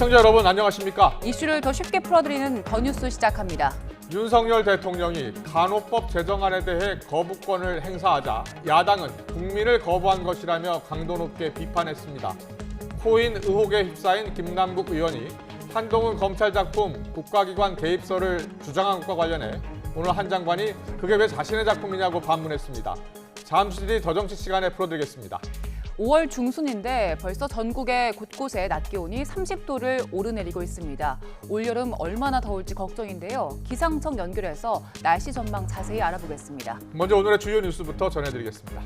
시청자 여러분 안녕하십니까? 이슈를 더 쉽게 풀어드리는 더 뉴스 시작합니다. 윤석열 대통령이 간호법 제정안에 대해 거부권을 행사하자 야당은 국민을 거부한 것이라며 강도 높게 비판했습니다. 코인 의혹에 휩싸인 김남국 의원이 한동훈 검찰 작품 국가기관 개입설을 주장한 것과 관련해 오늘 한 장관이 그게 왜 자신의 작품이냐고 반문했습니다. 잠시 뒤 더 정치 시간에 풀어드리겠습니다. 5월 중순인데 벌써 전국의 곳곳에 낮 기온이 30도를 오르내리고 있습니다. 올여름 얼마나 더울지 걱정인데요. 기상청 연결해서 날씨 전망 자세히 알아보겠습니다. 먼저 오늘의 주요 뉴스부터 전해드리겠습니다.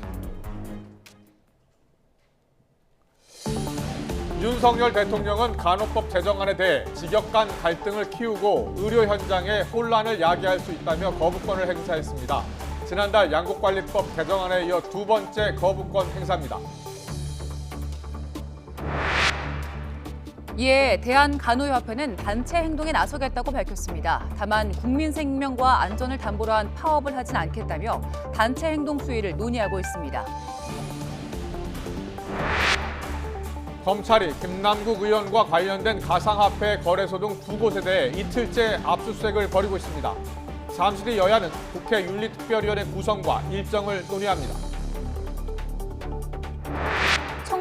윤석열 대통령은 간호법 제정안에 대해 직역 간 갈등을 키우고 의료 현장에 혼란을 야기할 수 있다며 거부권을 행사했습니다. 지난달 양국관리법 개정안에 이어 두 번째 거부권 행사입니다. 이에 대한간호협회는 단체 행동에 나서겠다고 밝혔습니다. 다만 국민 생명과 안전을 담보로 한 파업을 하진 않겠다며 단체 행동 수위를 논의하고 있습니다. 검찰이 김남국 의원과 관련된 가상화폐 거래소 등 두 곳에 대해 이틀째 압수수색을 벌이고 있습니다. 잠시 뒤 여야는 국회 윤리특별위원회 구성과 일정을 논의합니다.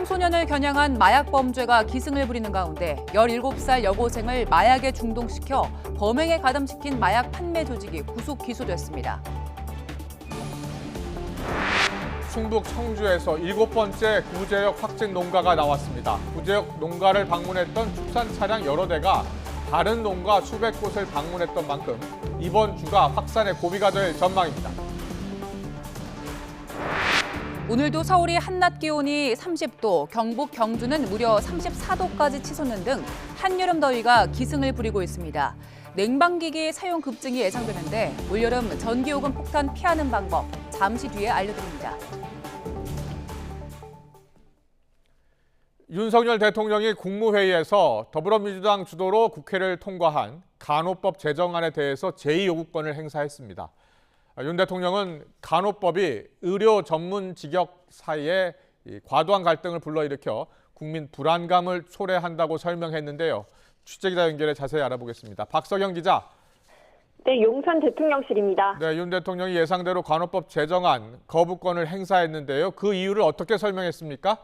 청소년을 겨냥한 마약 범죄가 기승을 부리는 가운데 17살 여고생을 마약에 중독시켜 범행에 가담시킨 마약 판매 조직이 구속 기소됐습니다. 충북 청주에서 7번째 구제역 확진 농가가 나왔습니다. 구제역 농가를 방문했던 축산 차량 여러 대가 다른 농가 수백 곳을 방문했던 만큼 이번 주가 확산의 고비가 될 전망입니다. 오늘도 서울이 한낮 기온이 30도, 경북 경주는 무려 34도까지 치솟는 등 한여름 더위가 기승을 부리고 있습니다. 냉방기기 사용 급증이 예상되는데 올여름 전기요금 폭탄 피하는 방법 잠시 뒤에 알려드립니다. 윤석열 대통령이 국무회의에서 더불어민주당 주도로 국회를 통과한 간호법 제정안에 대해서 제2요구권을 행사했습니다. 윤 대통령은 간호법이 의료 전문 직역 사이에 과도한 갈등을 불러일으켜 국민 불안감을 초래한다고 설명했는데요. 취재기자 연결해 자세히 알아보겠습니다. 박석영 기자. 네, 용산 대통령실입니다. 네, 윤 대통령이 예상대로 간호법 제정안 거부권을 행사했는데요. 그 이유를 어떻게 설명했습니까?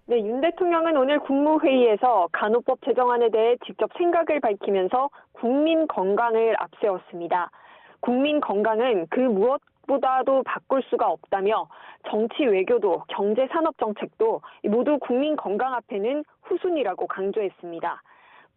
네, 윤 대통령은 오늘 국무회의에서 간호법 제정안에 대해 직접 생각을 밝히면서 국민 건강을 앞세웠습니다. 국민 건강은 그 무엇보다도 바꿀 수가 없다며 정치 외교도 경제 산업 정책도 모두 국민 건강 앞에는 후순위라고 강조했습니다.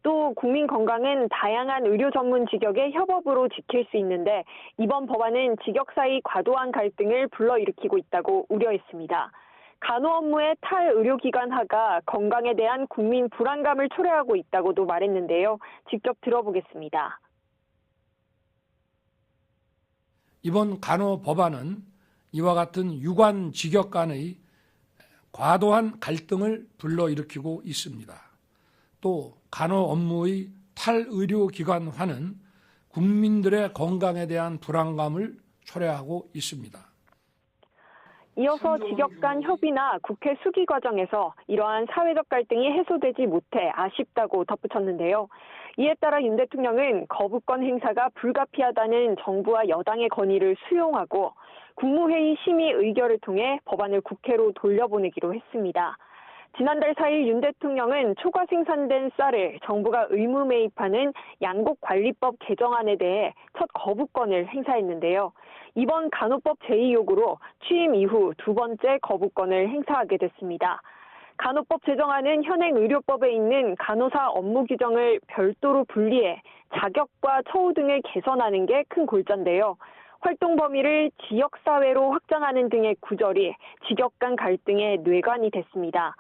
또 국민 건강은 다양한 의료 전문 직역의 협업으로 지킬 수 있는데 이번 법안은 직역 사이 과도한 갈등을 불러일으키고 있다고 우려했습니다. 간호 업무의 탈의료기관화가 건강에 대한 국민 불안감을 초래하고 있다고도 말했는데요. 직접 들어보겠습니다. 이번 간호 법안은 이와 같은 유관 직역 간의 과도한 갈등을 불러일으키고 있습니다. 또 간호 업무의 탈의료기관화는 국민들의 건강에 대한 불안감을 초래하고 있습니다. 이어서 직역 간 협의나 국회 수기 과정에서 이러한 사회적 갈등이 해소되지 못해 아쉽다고 덧붙였는데요. 이에 따라 윤 대통령은 거부권 행사가 불가피하다는 정부와 여당의 건의를 수용하고 국무회의 심의 의결을 통해 법안을 국회로 돌려보내기로 했습니다. 지난달 4일 윤 대통령은 초과 생산된 쌀을 정부가 의무 매입하는 양국관리법 개정안에 대해 첫 거부권을 행사했는데요. 이번 간호법 제2요구로 취임 이후 두 번째 거부권을 행사하게 됐습니다. 간호법 제정안은 현행 의료법에 있는 간호사 업무 규정을 별도로 분리해 자격과 처우 등을 개선하는 게 큰 골자인데요. 활동 범위를 지역사회로 확장하는 등의 구절이 직역 간 갈등의 뇌관이 됐습니다.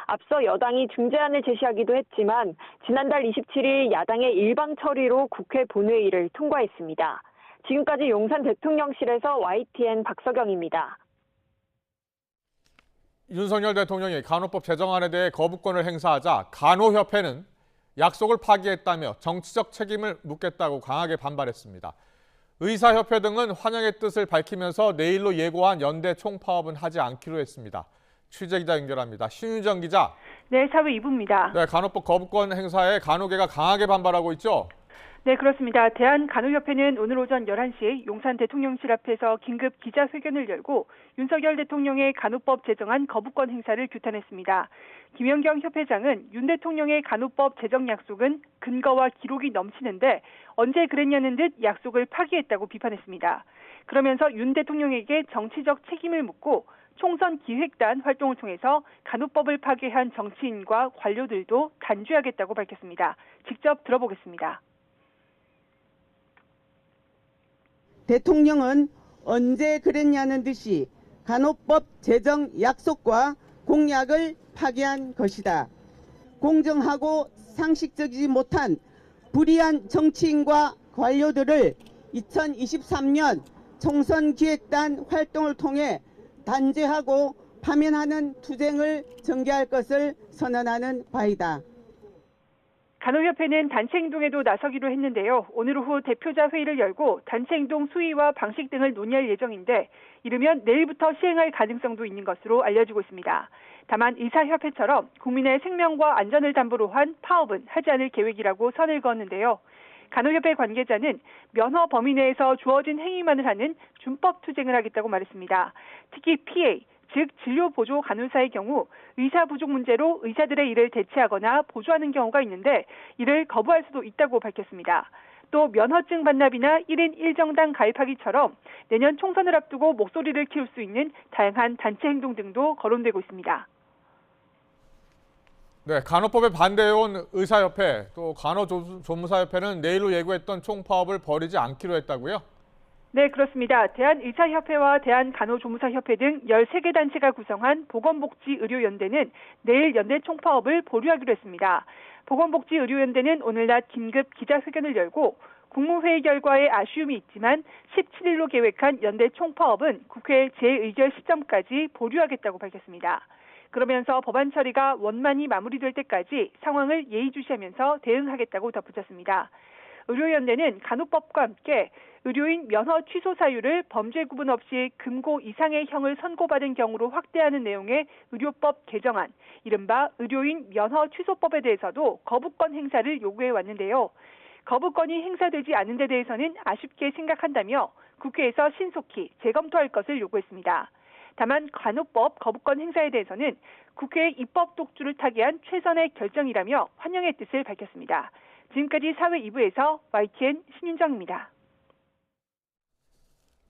앞서 여당이 중재안을 제시하기도 했지만 지난달 27일 야당의 일방 처리로 국회 본회의를 통과했습니다. 지금까지 용산 대통령실에서 YTN 박석영입니다. 윤석열 대통령이 간호법 제정안에 대해 거부권을 행사하자 간호협회는 약속을 파기했다며 정치적 책임을 묻겠다고 강하게 반발했습니다. 의사협회 등은 환영의 뜻을 밝히면서 내일로 예고한 연대 총파업은 하지 않기로 했습니다. 취재기자 연결합니다. 신유정 기자. 네, 사회 2부입니다. 네, 간호법 거부권 행사에 간호계가 강하게 반발하고 있죠? 네, 그렇습니다. 대한간호협회는 오늘 오전 11시 용산 대통령실 앞에서 긴급 기자회견을 열고 윤석열 대통령의 간호법 제정안 거부권 행사를 규탄했습니다. 김연경 협회장은 윤 대통령의 간호법 제정 약속은 근거와 기록이 넘치는데 언제 그랬냐는 듯 약속을 파기했다고 비판했습니다. 그러면서 윤 대통령에게 정치적 책임을 묻고 총선 기획단 활동을 통해서 간호법을 파괴한 정치인과 관료들도 단죄하겠다고 밝혔습니다. 직접 들어보겠습니다. 대통령은 언제 그랬냐는 듯이 간호법 제정 약속과 공약을 파기한 것이다. 공정하고 상식적이지 못한 불의한 정치인과 관료들을 2023년 총선 기획단 활동을 통해 단죄하고 파면하는 투쟁을 전개할 것을 선언하는 바이다. 간호협회는 단체 행동에도 나서기로 했는데요. 오늘 오후 대표자 회의를 열고 단체 행동 수위와 방식 등을 논의할 예정인데 이르면 내일부터 시행할 가능성도 있는 것으로 알려지고 있습니다. 다만 의사협회처럼 국민의 생명과 안전을 담보로 한 파업은 하지 않을 계획이라고 선을 그었는데요. 간호협회 관계자는 면허 범위 내에서 주어진 행위만을 하는 준법 투쟁을 하겠다고 말했습니다. 특히 PA, 즉 진료보조 간호사의 경우 의사 부족 문제로 의사들의 일을 대체하거나 보조하는 경우가 있는데 이를 거부할 수도 있다고 밝혔습니다. 또 면허증 반납이나 1인 1정당 가입하기처럼 내년 총선을 앞두고 목소리를 키울 수 있는 다양한 단체 행동 등도 거론되고 있습니다. 네, 간호법에 반대해온 의사협회 또 간호조무사협회는 내일로 예고했던 총파업을 벌이지 않기로 했다고요? 네, 그렇습니다. 대한의사협회와 대한간호조무사협회 등 13개 단체가 구성한 보건복지의료연대는 내일 연대 총파업을 보류하기로 했습니다. 보건복지의료연대는 오늘 낮 긴급 기자회견을 열고 국무회의 결과에 아쉬움이 있지만 17일로 계획한 연대 총파업은 국회 재의결 시점까지 보류하겠다고 밝혔습니다. 그러면서 법안 처리가 원만히 마무리될 때까지 상황을 예의주시하면서 대응하겠다고 덧붙였습니다. 의료연대는 간호법과 함께 의료인 면허 취소 사유를 범죄 구분 없이 금고 이상의 형을 선고받은 경우로 확대하는 내용의 의료법 개정안, 이른바 의료인 면허 취소법에 대해서도 거부권 행사를 요구해 왔는데요. 거부권이 행사되지 않은 데 대해서는 아쉽게 생각한다며 국회에서 신속히 재검토할 것을 요구했습니다. 다만 간호법 거부권 행사에 대해서는 국회의 입법 독주를 타개한 최선의 결정이라며 환영의 뜻을 밝혔습니다. 지금까지 사회 2부에서 YTN 신윤정입니다.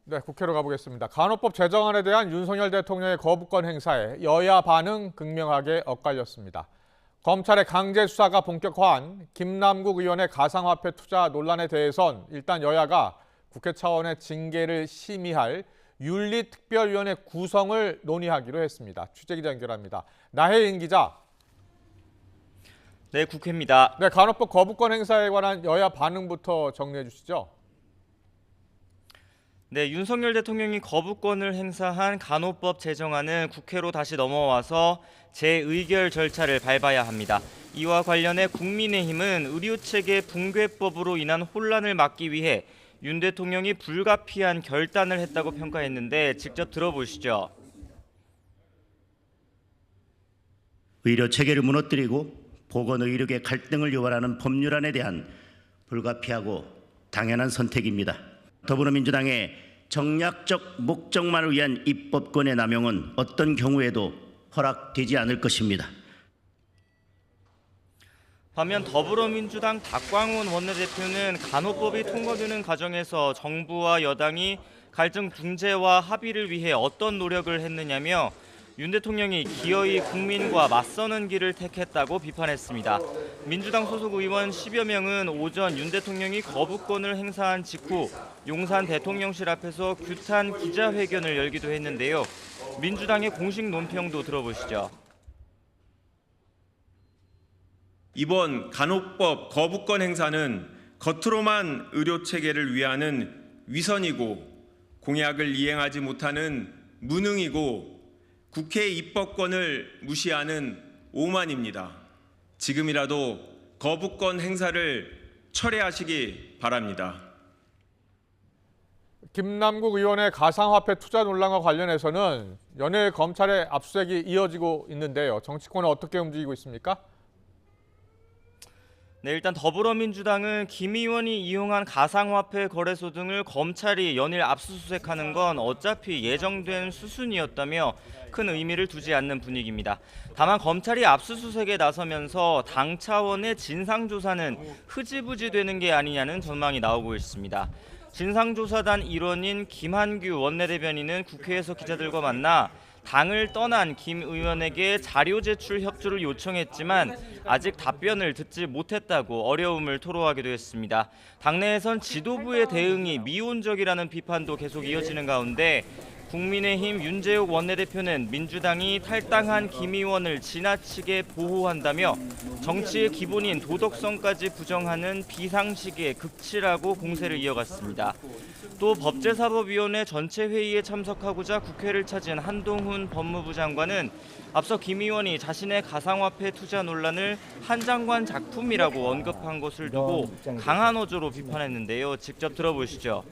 네, 국회로 가보겠습니다. 간호법 제정안에 대한 윤석열 대통령의 거부권 행사에 여야 반응 극명하게 엇갈렸습니다. 검찰의 강제 수사가 본격화한 김남국 의원의 가상화폐 투자 논란에 대해선 일단 여야가 국회 차원의 징계를 심의할 윤리특별위원회 구성을 논의하기로 했습니다. 취재기자 연결합니다. 나혜인 기자. 네, 국회입니다. 네, 간호법 거부권 행사에 관한 여야 반응부터 정리해 주시죠. 네, 윤석열 대통령이 거부권을 행사한 간호법 제정안은 국회로 다시 넘어와서 재의결 절차를 밟아야 합니다. 이와 관련해 국민의힘은 의료체계 붕괴법으로 인한 혼란을 막기 위해 윤 대통령이 불가피한 결단을 했다고 평가했는데 직접 들어보시죠. 의료체계를 무너뜨리고 보건의료계 갈등을 유발하는 법률안에 대한 불가피하고 당연한 선택입니다. 더불어민주당의 정략적 목적만을 위한 입법권의 남용은 어떤 경우에도 허락되지 않을 것입니다. 반면 더불어민주당 박광훈 원내대표는 간호법이 통과되는 과정에서 정부와 여당이 갈등 중재와 합의를 위해 어떤 노력을 했느냐며 윤 대통령이 기어이 국민과 맞서는 길을 택했다고 비판했습니다. 민주당 소속 의원 10여 명은 오전 윤 대통령이 거부권을 행사한 직후 용산 대통령실 앞에서 규탄 기자회견을 열기도 했는데요. 민주당의 공식 논평도 들어보시죠. 이번 간호법 거부권 행사는 겉으로만 의료체계를 위하는 위선이고 공약을 이행하지 못하는 무능이고 국회 입법권을 무시하는 오만입니다. 지금이라도 거부권 행사를 철회하시기 바랍니다. 김남국 의원의 가상화폐 투자 논란과 관련해서는 연일 검찰의 압수수색이 이어지고 있는데요. 정치권은 어떻게 움직이고 있습니까? 네, 일단 더불어민주당은 김 의원이 이용한 가상화폐 거래소 등을 검찰이 연일 압수수색하는 건 어차피 예정된 수순이었다며 큰 의미를 두지 않는 분위기입니다. 다만 검찰이 압수수색에 나서면서 당 차원의 진상조사는 흐지부지 되는 게 아니냐는 전망이 나오고 있습니다. 진상조사단 일원인 김한규 원내대변인은 국회에서 기자들과 만나 당을 떠난 김 의원에게 자료 제출 협조를 요청했지만 아직 답변을 듣지 못했다고 어려움을 토로하기도 했습니다. 당내에선 지도부의 대응이 미온적이라는 비판도 계속 이어지는 가운데 국민의힘 윤재욱 원내대표는 민주당이 탈당한 김 의원을 지나치게 보호한다며 정치의 기본인 도덕성까지 부정하는 비상식의 극치라고 공세를 이어갔습니다. 또 법제사법위원회 전체 회의에 참석하고자 국회를 찾은 한동훈 법무부 장관은 앞서 김 의원이 자신의 가상화폐 투자 논란을 한 장관 작품이라고 언급한 것을 두고 강한 어조로 비판했는데요. 직접 들어보시죠.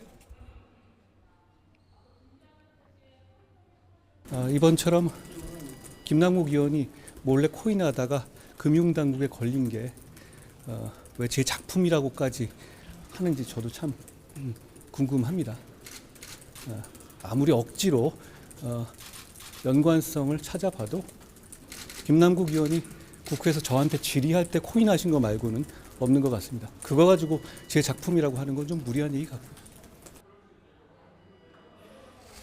이번처럼 김남국 의원이 몰래 코인하다가 금융당국에 걸린 게 왜 제 작품이라고까지 하는지 저도 참 궁금합니다. 아무리 억지로 연관성을 찾아봐도 김남국 의원이 국회에서 저한테 질의할 때 코인하신 거 말고는 없는 것 같습니다. 그거 가지고 제 작품이라고 하는 건 좀 무리한 얘기 같고요.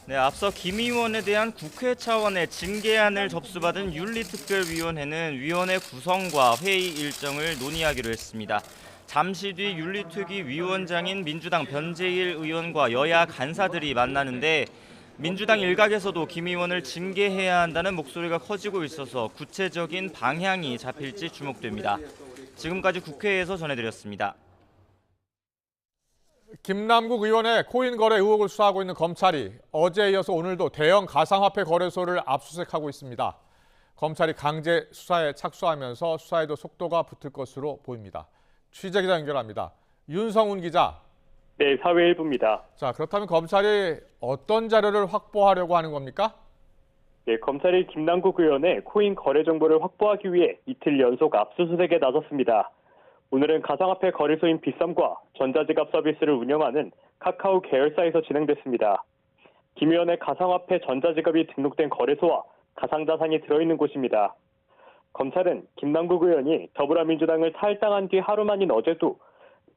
네, 앞서 김 의원에 대한 국회 차원의 징계안을 접수받은 윤리특별위원회는 위원회 구성과 회의 일정을 논의하기로 했습니다. 잠시 뒤 윤리특위 위원장인 민주당 변재일 의원과 여야 간사들이 만나는데 민주당 일각에서도 김 의원을 징계해야 한다는 목소리가 커지고 있어서 구체적인 방향이 잡힐지 주목됩니다. 지금까지 국회에서 전해드렸습니다. 김남국 의원의 코인 거래 의혹을 수사하고 있는 검찰이 어제에 이어서 오늘도 대형 가상화폐 거래소를 압수수색하고 있습니다. 검찰이 강제 수사에 착수하면서 수사에도 속도가 붙을 것으로 보입니다. 취재기자 연결합니다. 윤성훈 기자. 네, 사회일부입니다. 자, 그렇다면 검찰이 어떤 자료를 확보하려고 하는 겁니까? 네, 검찰이 김남국 의원의 코인 거래 정보를 확보하기 위해 이틀 연속 압수수색에 나섰습니다. 오늘은 가상화폐 거래소인 빗썸과 전자지갑 서비스를 운영하는 카카오 계열사에서 진행됐습니다. 김 의원의 가상화폐 전자지갑이 등록된 거래소와 가상자산이 들어있는 곳입니다. 검찰은 김남국 의원이 더불어민주당을 탈당한 뒤 하루 만인 어제도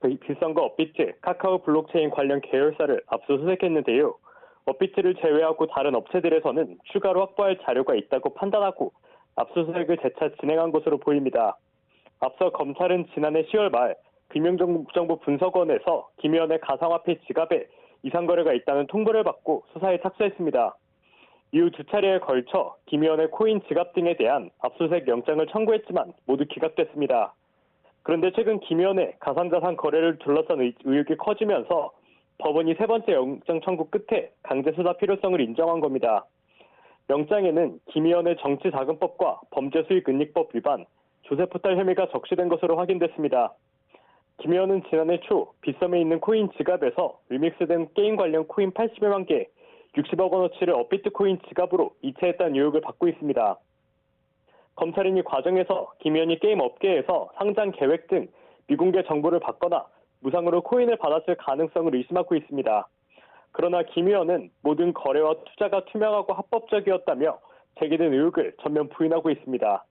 빗썸과 업비트, 카카오 블록체인 관련 계열사를 압수수색했는데요. 업비트를 제외하고 다른 업체들에서는 추가로 확보할 자료가 있다고 판단하고 압수수색을 재차 진행한 것으로 보입니다. 앞서 검찰은 지난해 10월 말 금융정보 분석원에서 김 의원의 가상화폐 지갑에 이상 거래가 있다는 통보를 받고 수사에 착수했습니다. 이후 두 차례에 걸쳐 김 의원의 코인 지갑 등에 대한 압수수색 영장을 청구했지만 모두 기각됐습니다. 그런데 최근 김 의원의 가상자산 거래를 둘러싼 의혹이 커지면서 법원이 세 번째 영장 청구 끝에 강제 수사 필요성을 인정한 겁니다. 영장에는 김 의원의 정치자금법과 범죄수익은닉법 위반, 조세포탈 혐의가 적시된 것으로 확인됐습니다. 김 의원은 지난해 초 빗썸에 있는 코인 지갑에서 리믹스된 게임 관련 코인 81만 개, 60억 원어치를 업비트 코인 지갑으로 이체했다는 의혹을 받고 있습니다. 검찰은 이 과정에서 김 의원이 게임 업계에서 상장 계획 등 미공개 정보를 받거나 무상으로 코인을 받았을 가능성을 의심하고 있습니다. 그러나 김 의원은 모든 거래와 투자가 투명하고 합법적이었다며 제기된 의혹을 전면 부인하고 있습니다.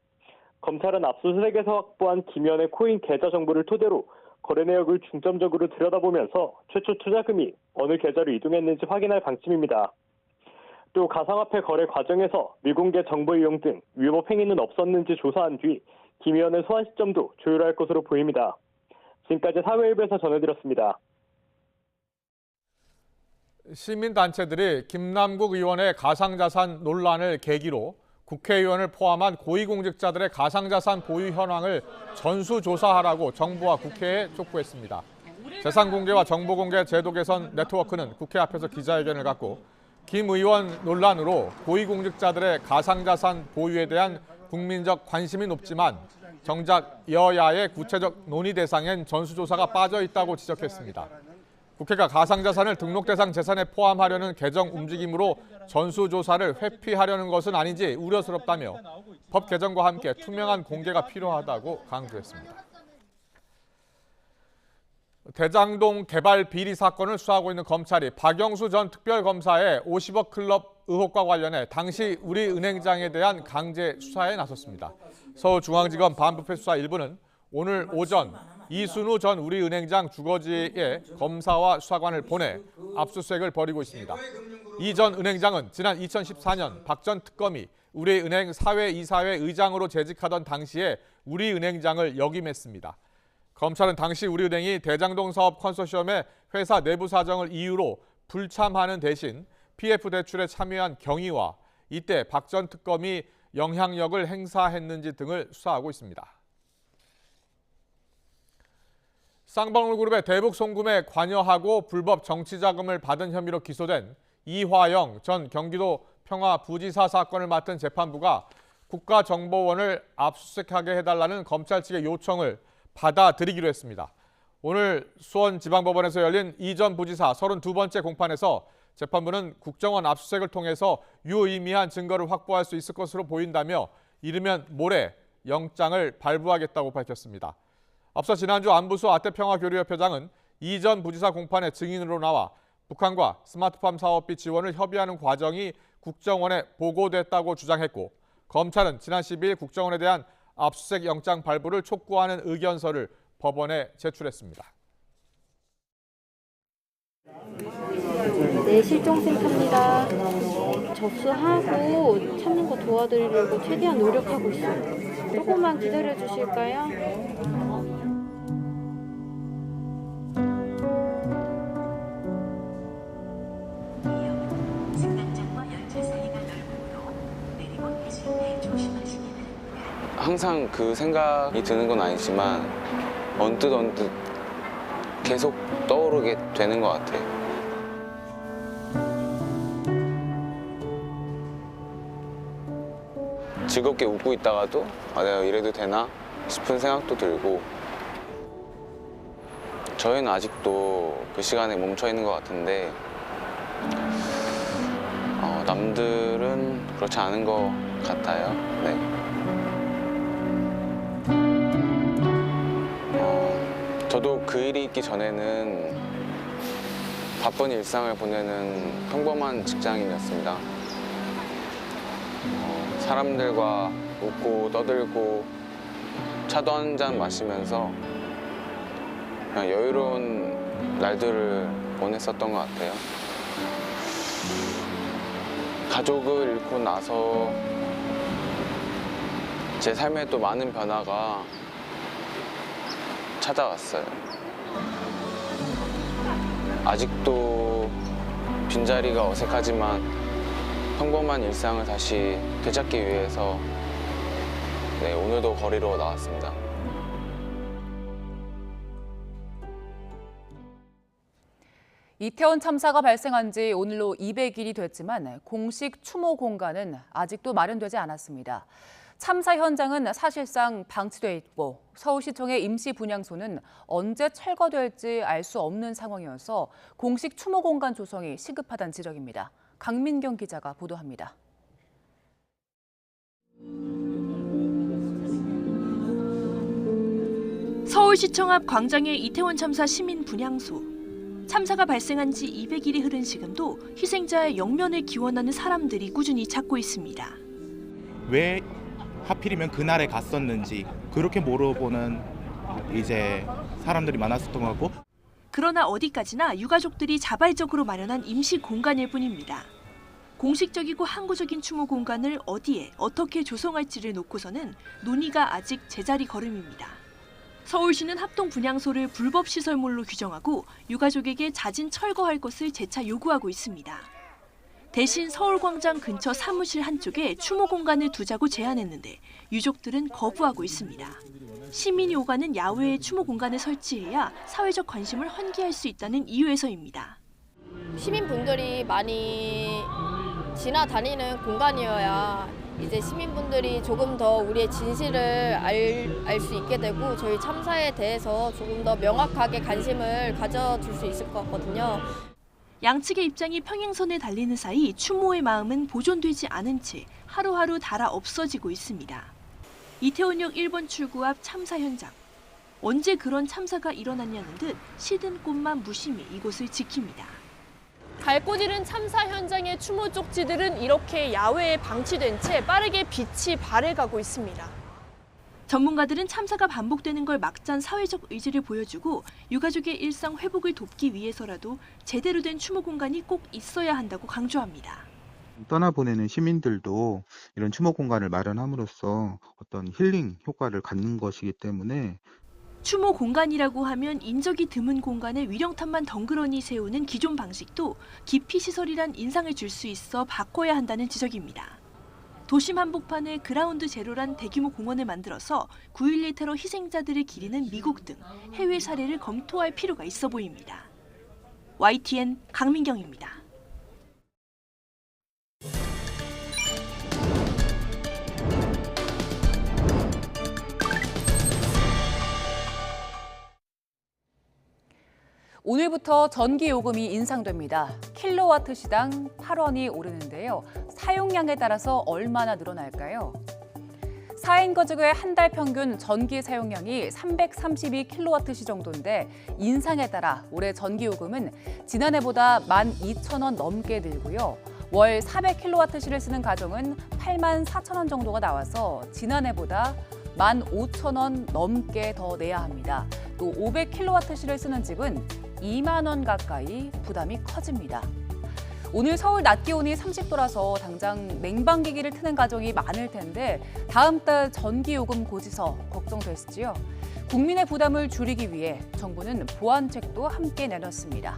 검찰은 압수수색에서 확보한 김 의원의 코인 계좌 정보를 토대로 거래 내역을 중점적으로 들여다보면서 최초 투자금이 어느 계좌로 이동했는지 확인할 방침입니다. 또 가상화폐 거래 과정에서 미공개 정보 이용 등 위법 행위는 없었는지 조사한 뒤 김 의원의 소환 시점도 조율할 것으로 보입니다. 지금까지 사회일부에서 전해드렸습니다. 시민단체들이 김남국 의원의 가상자산 논란을 계기로 국회의원을 포함한 고위공직자들의 가상자산 보유 현황을 전수조사하라고 정부와 국회에 촉구했습니다. 재산공개와 정보공개 제도 개선 네트워크는 국회 앞에서 기자회견을 갖고 김 의원 논란으로 고위공직자들의 가상자산 보유에 대한 국민적 관심이 높지만 정작 여야의 구체적 논의 대상엔 전수조사가 빠져 있다고 지적했습니다. 국회가 가상자산을 등록 대상 재산에 포함하려는 개정 움직임으로 전수조사를 회피하려는 것은 아닌지 우려스럽다며 법 개정과 함께 투명한 공개가 필요하다고 강조했습니다. 대장동 개발 비리 사건을 수사하고 있는 검찰이 박영수 전 특별검사의 50억 클럽 의혹과 관련해 당시 우리은행장에 대한 강제 수사에 나섰습니다. 서울중앙지검 반부패 수사 1부는 오늘 오전 이순우 전 우리은행장 주거지에 검사와 수사관을 보내 압수수색을 벌이고 있습니다. 이 전 은행장은 지난 2014년 박 전 특검이 우리은행 사회이사회 의장으로 재직하던 당시에 우리은행장을 역임했습니다. 검찰은 당시 우리은행이 대장동 사업 컨소시엄의 회사 내부 사정을 이유로 불참하는 대신 PF 대출에 참여한 경위와 이때 박 전 특검이 영향력을 행사했는지 등을 수사하고 있습니다. 쌍방울그룹의 대북 송금에 관여하고 불법 정치자금을 받은 혐의로 기소된 이화영 전 경기도 평화부지사 사건을 맡은 재판부가 국가정보원을 압수수색하게 해달라는 검찰 측의 요청을 받아들이기로 했습니다. 오늘 수원지방법원에서 열린 이 전 부지사 32번째 공판에서 재판부는 국정원 압수수색을 통해서 유의미한 증거를 확보할 수 있을 것으로 보인다며 이르면 모레 영장을 발부하겠다고 밝혔습니다. 앞서 지난주 안부수 아태평화교류협회장은 이 전 부지사 공판에 증인으로 나와 북한과 스마트팜 사업비 지원을 협의하는 과정이 국정원에 보고됐다고 주장했고, 검찰은 지난 12일 국정원에 대한 압수수색 영장 발부를 촉구하는 의견서를 법원에 제출했습니다. 네, 실종센터입니다. 접수하고 찾는 거 도와드리려고 최대한 노력하고 있어요. 조금만 기다려 주실까요? 항상 그 생각이 드는 건 아니지만 언뜻 계속 떠오르게 되는 것 같아요. 즐겁게 웃고 있다가도 내가 이래도 되나 싶은 생각도 들고, 저희는 아직도 그 시간에 멈춰 있는 것 같은데 남들은 그렇지 않은 것 같아요. 네. 저도 그 일이 있기 전에는 바쁜 일상을 보내는 평범한 직장인이었습니다. 사람들과 웃고 떠들고 차도 한 잔 마시면서 그냥 여유로운 날들을 보냈었던 것 같아요. 가족을 잃고 나서 제 삶에 또 많은 변화가 찾아왔어요. 아직도 빈자리가 어색하지만 평범한 일상을 다시 되찾기 위해서 오늘도 거리로 나왔습니다. 이태원 참사가 발생한 지 오늘로 200일이 됐지만 공식 추모 공간은 아직도 마련되지 않았습니다. 참사 현장은 사실상 방치돼 있고 서울시청의 임시 분향소는 언제 철거될지 알 수 없는 상황이어서 공식 추모 공간 조성이 시급하다는 지적입니다. 강민경 기자가 보도합니다. 서울시청 앞 광장의 이태원 참사 시민 분향소. 참사가 발생한 지 200일이 흐른 지금도 희생자의 영면을 기원하는 사람들이 꾸준히 찾고 있습니다. 왜 하필이면 그날에 갔었는지 그렇게 물어보는 이제 사람들이 많았었던 것 같고, 그러나 어디까지나 유가족들이 자발적으로 마련한 임시 공간일 뿐입니다. 공식적이고 항구적인 추모 공간을 어디에 어떻게 조성할지를 놓고서는 논의가 아직 제자리 걸음입니다. 서울시는 합동 분향소를 불법 시설물로 규정하고 유가족에게 자진 철거할 것을 재차 요구하고 있습니다. 대신 서울광장 근처 사무실 한쪽에 추모 공간을 두자고 제안했는데 유족들은 거부하고 있습니다. 시민이 오가는 야외에 추모 공간을 설치해야 사회적 관심을 환기할 수 있다는 이유에서입니다. 시민분들이 많이 지나다니는 공간이어야 이제 시민분들이 조금 더 우리의 진실을 알 수 있게 되고 저희 참사에 대해서 조금 더 명확하게 관심을 가져줄 수 있을 것 같거든요. 양측의 입장이 평행선에 달리는 사이 추모의 마음은 보존되지 않은 채 하루하루 닳아 없어지고 있습니다. 이태원역 1번 출구 앞 참사 현장. 언제 그런 참사가 일어났냐는 듯 시든 꽃만 무심히 이곳을 지킵니다. 밝고 지른 참사 현장의 추모 쪽지들은 이렇게 야외에 방치된 채 빠르게 빛이 발해가고 있습니다. 전문가들은 참사가 반복되는 걸 막잔 사회적 의지를 보여주고 유가족의 일상 회복을 돕기 위해서라도 제대로 된 추모 공간이 꼭 있어야 한다고 강조합니다. 떠나보내는 시민들도 이런 추모 공간을 마련함으로써 어떤 힐링 효과를 갖는 것이기 때문에 추모 공간이라고 하면 인적이 드문 공간에 위령탑만 덩그러니 세우는 기존 방식도 기피 시설이란 인상을 줄 수 있어 바꿔야 한다는 지적입니다. 도심 한복판에 그라운드 제로란 대규모 공원을 만들어서 9.11 테러 희생자들을 기리는 미국 등 해외 사례를 검토할 필요가 있어 보입니다. YTN 강민경입니다. 오늘부터 전기 요금이 인상됩니다. 킬로와트 시당 8원이 오르는데요. 사용량에 따라서 얼마나 늘어날까요? 4인 가족의 한 달 평균 전기 사용량이 332킬로와트시 정도인데 인상에 따라 올해 전기 요금은 지난해보다 12,000원 넘게 늘고요. 월 400킬로와트시를 쓰는 가정은 84,000원 정도가 나와서 지난해보다 15,000원 넘게 더 내야 합니다. 또 500킬로와트시를 쓰는 집은 2만 원 가까이 부담이 커집니다. 오늘 서울 낮 기온이 30도라서 당장 냉방기기를 트는 가정이 많을 텐데 다음 달 전기요금 고지서 걱정되시지요? 국민의 부담을 줄이기 위해 정부는 보완책도 함께 내놨습니다.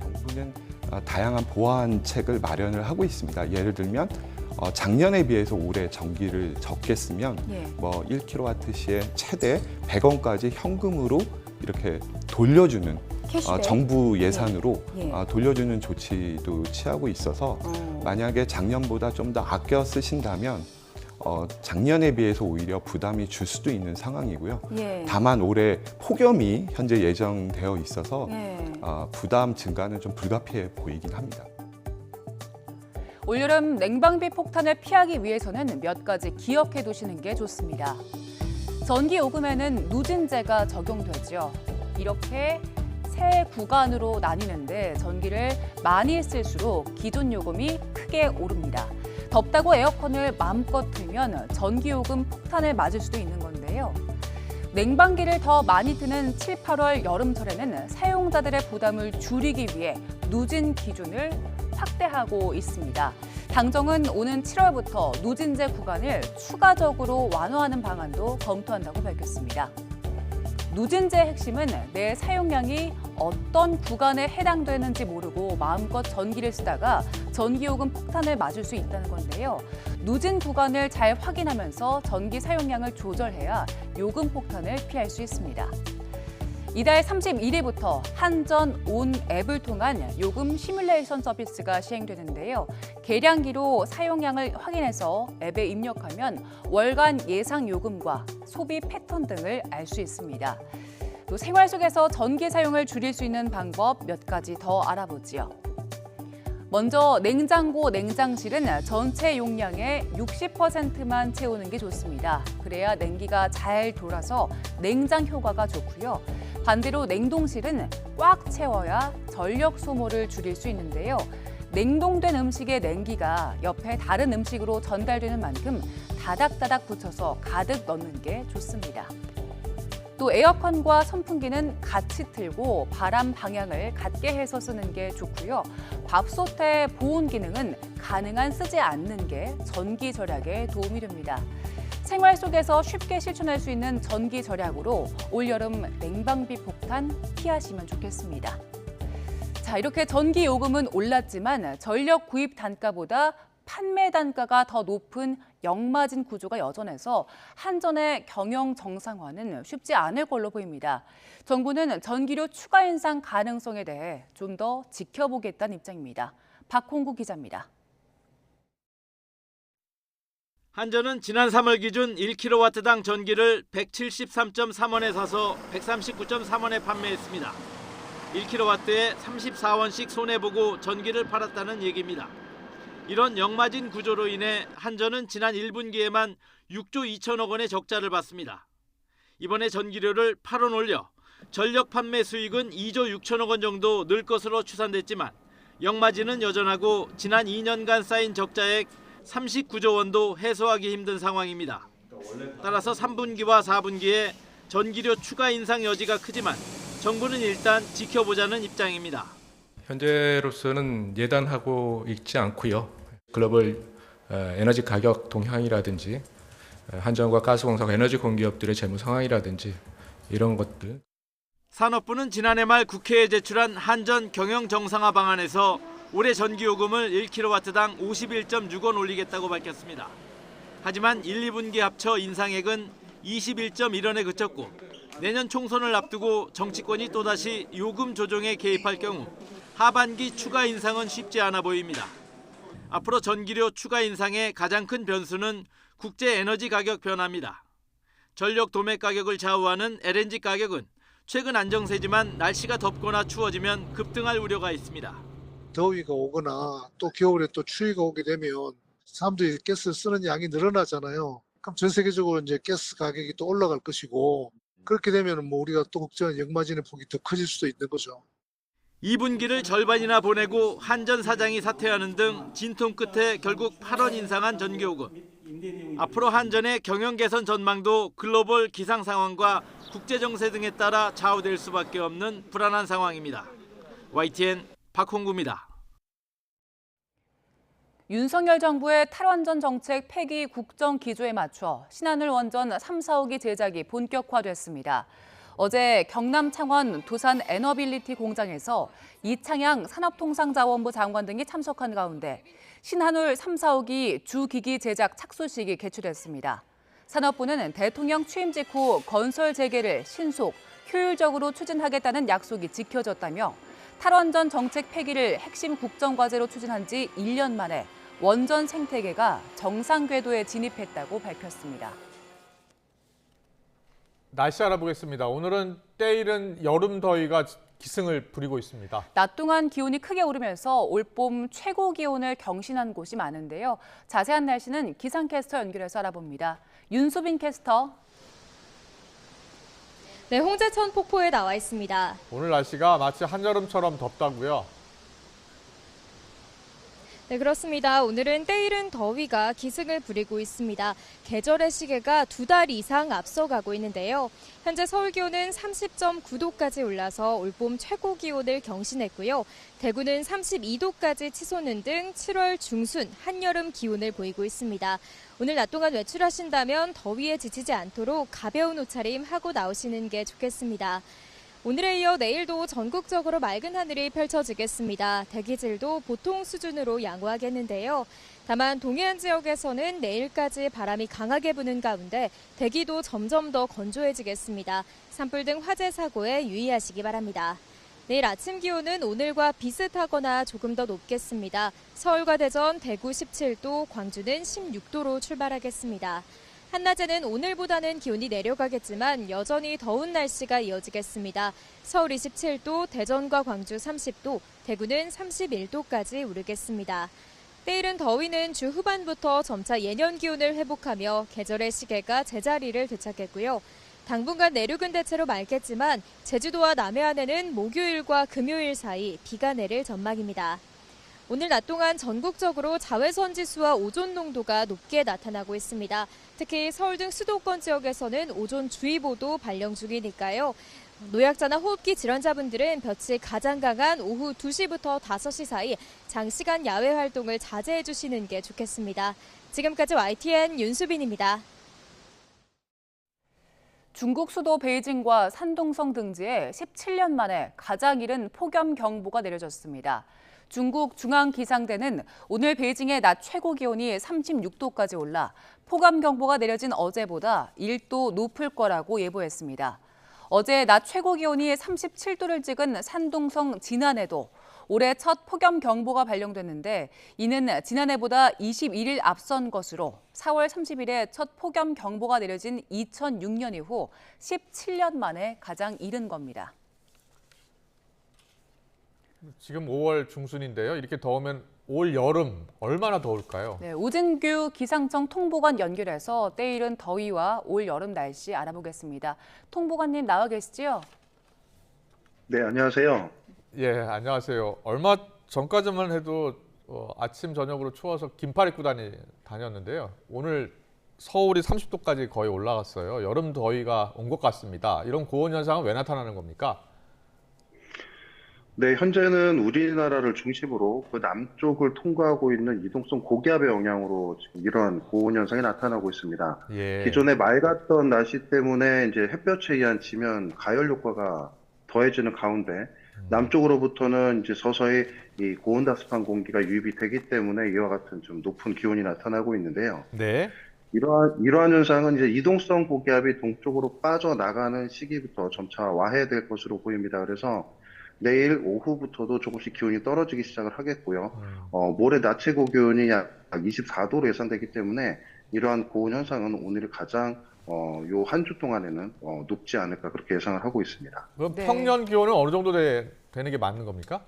정부는 다양한 보완책을 마련을 하고 있습니다. 예를 들면 작년에 비해서 올해 전기를 적게 쓰면 1kWh에 최대 100원까지 현금으로 이렇게 돌려주는 정부 예산으로 돌려주는 조치도 취하고 있어서 만약에 작년보다 좀 더 아껴 쓰신다면 작년에 비해서 오히려 부담이 줄 수도 있는 상황이고요. 다만 올해 폭염이 현재 예정되어 있어서 부담 증가는 좀 불가피해 보이긴 합니다. 올여름 냉방비 폭탄을 피하기 위해서는 몇 가지 기억해 두시는 게 좋습니다. 전기요금에는 누진제가 적용되죠. 이렇게 세 구간으로 나뉘는데 전기를 많이 쓸수록 기존 요금이 크게 오릅니다. 덥다고 에어컨을 마음껏 틀면 전기요금 폭탄을 맞을 수도 있는 건데요. 냉방기를 더 많이 트는 7, 8월 여름철에는 사용자들의 부담을 줄이기 위해 누진 기준을 확대하고 있습니다. 당정은 오는 7월부터 누진제 구간을 추가적으로 완화하는 방안도 검토한다고 밝혔습니다. 누진제의 핵심은 내 사용량이 어떤 구간에 해당되는지 모르고 마음껏 전기를 쓰다가 전기요금 폭탄을 맞을 수 있다는 건데요. 누진 구간을 잘 확인하면서 전기 사용량을 조절해야 요금 폭탄을 피할 수 있습니다. 이달 31일부터 한전 온 앱을 통한 요금 시뮬레이션 서비스가 시행되는데요. 계량기로 사용량을 확인해서 앱에 입력하면 월간 예상 요금과 소비 패턴 등을 알 수 있습니다. 또 생활 속에서 전기 사용을 줄일 수 있는 방법 몇 가지 더 알아보지요. 먼저 냉장고, 냉장실은 전체 용량의 60%만 채우는 게 좋습니다. 그래야 냉기가 잘 돌아서 냉장 효과가 좋고요. 반대로 냉동실은 꽉 채워야 전력 소모를 줄일 수 있는데요. 냉동된 음식의 냉기가 옆에 다른 음식으로 전달되는 만큼 다닥다닥 붙여서 가득 넣는 게 좋습니다. 또 에어컨과 선풍기는 같이 틀고 바람 방향을 같게 해서 쓰는 게 좋고요. 밥솥의 보온 기능은 가능한 쓰지 않는 게 전기 절약에 도움이 됩니다. 생활 속에서 쉽게 실천할 수 있는 전기 절약으로 올여름 냉방비 폭탄 피하시면 좋겠습니다. 자, 이렇게 전기 요금은 올랐지만 전력 구입 단가보다 판매 단가가 더 높은 역마진 구조가 여전해서 한전의 경영 정상화는 쉽지 않을 걸로 보입니다. 정부는 전기료 추가 인상 가능성에 대해 좀 더 지켜보겠다는 입장입니다. 박홍구 기자입니다. 한전은 지난 3월 기준 1kW당 전기를 173.3원에 사서 139.3원에 판매했습니다. 1kW에 34원씩 손해보고 전기를 팔았다는 얘기입니다. 이런 역마진 구조로 인해 한전은 지난 1분기에만 6조 2천억 원의 적자를 봤습니다. 이번에 전기료를 8원 올려 전력 판매 수익은 2조 6천억 원 정도 늘 것으로 추산됐지만 역마진은 여전하고 지난 2년간 쌓인 적자액 39조 원도 해소하기 힘든 상황입니다. 따라서 3분기와 4분기에 전기료 추가 인상 여지가 크지만 정부는 일단 지켜보자는 입장입니다. 현재로서는 예단하고 있지 않고요. 글로벌 에너지 가격 동향이라든지 한전과 가스공사가 에너지 공기업들의 재무 상황이라든지 이런 것들. 산업부는 지난해 말 국회에 제출한 한전 경영 정상화 방안에서 올해 전기요금을 1kW당 51.6원 올리겠다고 밝혔습니다. 하지만 1, 2분기 합쳐 인상액은 21.1원에 그쳤고 내년 총선을 앞두고 정치권이 또다시 요금 조정에 개입할 경우 하반기 추가 인상은 쉽지 않아 보입니다. 앞으로 전기료 추가 인상의 가장 큰 변수는 국제 에너지 가격 변화입니다. 전력 도매 가격을 좌우하는 LNG 가격은 최근 안정세지만 날씨가 덥거나 추워지면 급등할 우려가 있습니다. 더위가 오거나 또 겨울에 또 추위가 오게 되면 사람들이 가스를 쓰는 양이 늘어나잖아요. 그럼 전 세계적으로 이제 가스 가격이 또 올라갈 것이고 그렇게 되면 뭐 우리가 또 걱정한 역마진의 폭이 더 커질 수도 있는 거죠. 2분기를 절반이나 보내고 한전 사장이 사퇴하는 등 진통 끝에 결국 8원 인상한 전기요금. 앞으로 한전의 경영 개선 전망도 글로벌 기상 상황과 국제 정세 등에 따라 좌우될 수밖에 없는 불안한 상황입니다. YTN 박홍구입니다. 윤석열 정부의 탈원전 정책 폐기 국정 기조에 맞춰 신한울 원전 3, 4호기 제작이 본격화됐습니다. 어제 경남 창원 두산 에너빌리티 공장에서 이창양 산업통상자원부 장관 등이 참석한 가운데 신한울 3, 4호기 주기기 제작 착수식이 개최됐습니다. 산업부는 대통령 취임 직후 건설 재개를 신속, 효율적으로 추진하겠다는 약속이 지켜졌다며 탈원전 정책 폐기를 핵심 국정과제로 추진한 지 1년 만에 원전 생태계가 정상 궤도에 진입했다고 밝혔습니다. 날씨 알아보겠습니다. 오늘은 때이른 여름 더위가 기승을 부리고 있습니다. 낮 동안 기온이 크게 오르면서 올봄 최고 기온을 경신한 곳이 많은데요. 자세한 날씨는 기상캐스터 연결해서 알아봅니다. 윤수빈 캐스터. 네, 홍제천 폭포에 나와 있습니다. 오늘 날씨가 마치 한여름처럼 덥다고요? 네, 그렇습니다. 오늘은 때이른 더위가 기승을 부리고 있습니다. 계절의 시계가 2달 이상 앞서가고 있는데요. 현재 서울 기온은 30.9도까지 올라서 올봄 최고 기온을 경신했고요. 대구는 32도까지 치솟는 등 7월 중순 한여름 기온을 보이고 있습니다. 오늘 낮 동안 외출하신다면 더위에 지치지 않도록 가벼운 옷차림 하고 나오시는 게 좋겠습니다. 오늘에 이어 내일도 전국적으로 맑은 하늘이 펼쳐지겠습니다. 대기질도 보통 수준으로 양호하겠는데요. 다만 동해안 지역에서는 내일까지 바람이 강하게 부는 가운데 대기도 점점 더 건조해지겠습니다. 산불 등 화재 사고에 유의하시기 바랍니다. 내일 아침 기온은 오늘과 비슷하거나 조금 더 높겠습니다. 서울과 대전, 대구 17도, 광주는 16도로 출발하겠습니다. 한낮에는 오늘보다는 기온이 내려가겠지만 여전히 더운 날씨가 이어지겠습니다. 서울 27도, 대전과 광주 30도, 대구는 31도까지 오르겠습니다. 때이른 더위는 주 후반부터 점차 예년 기온을 회복하며 계절의 시계가 제자리를 되찾겠고요. 당분간 내륙은 대체로 맑겠지만 제주도와 남해안에는 목요일과 금요일 사이 비가 내릴 전망입니다. 오늘 낮 동안 전국적으로 자외선 지수와 오존 농도가 높게 나타나고 있습니다. 특히 서울 등 수도권 지역에서는 오존주의보도 발령 중이니까요. 노약자나 호흡기 질환자분들은 볕이 가장 강한 오후 2시부터 5시 사이 장시간 야외 활동을 자제해 주시는 게 좋겠습니다. 지금까지 YTN 윤수빈입니다. 중국 수도 베이징과 산둥성 등지에 17년 만에 가장 이른 폭염 경보가 내려졌습니다. 중국 중앙기상대는 오늘 베이징의 낮 최고 기온이 36도까지 올라 폭염 경보가 내려진 어제보다 1도 높을 거라고 예보했습니다. 어제 낮 최고 기온이 37도를 찍은 산둥성 진안에도 올해 첫 폭염 경보가 발령됐는데 이는 지난해보다 21일 앞선 것으로 4월 30일에 첫 폭염 경보가 내려진 2006년 이후 17년 만에 가장 이른 겁니다. 지금 5월 중순인데요. 이렇게 더우면 올 여름 얼마나 더울까요? 네, 오진규 기상청 통보관 연결해서 때이른 더위와 올 여름 날씨 알아보겠습니다. 통보관님 나와 계시죠? 네, 안녕하세요. 예, 안녕하세요. 얼마 전까지만 해도 아침 저녁으로 추워서 긴팔 입고 다녔는데요. 오늘 서울이 30도까지 거의 올라갔어요. 여름 더위가 온 것 같습니다. 이런 고온 현상은 왜 나타나는 겁니까? 네, 현재는 우리나라를 중심으로 그 남쪽을 통과하고 있는 이동성 고기압의 영향으로 지금 이런 고온 현상이 나타나고 있습니다. 예. 기존에 맑았던 날씨 때문에 이제 햇볕에 의한 지면 가열 효과가 더해지는 가운데 남쪽으로부터는 이제 서서히 이 고온다습한 공기가 유입이 되기 때문에 이와 같은 좀 높은 기온이 나타나고 있는데요. 네. 이러한 현상은 이제 이동성 고기압이 동쪽으로 빠져나가는 시기부터 점차 와해될 것으로 보입니다. 그래서 내일 오후부터도 조금씩 기온이 떨어지기 시작을 하겠고요. 모레 낮 최고 기온이 약 24도로 예상되기 때문에 이러한 고온 현상은 오늘 가장 요 한 주 동안에는 높지 않을까 그렇게 예상을 하고 있습니다. 그럼 평년 기온은 어느 정도 되는 게 맞는 겁니까?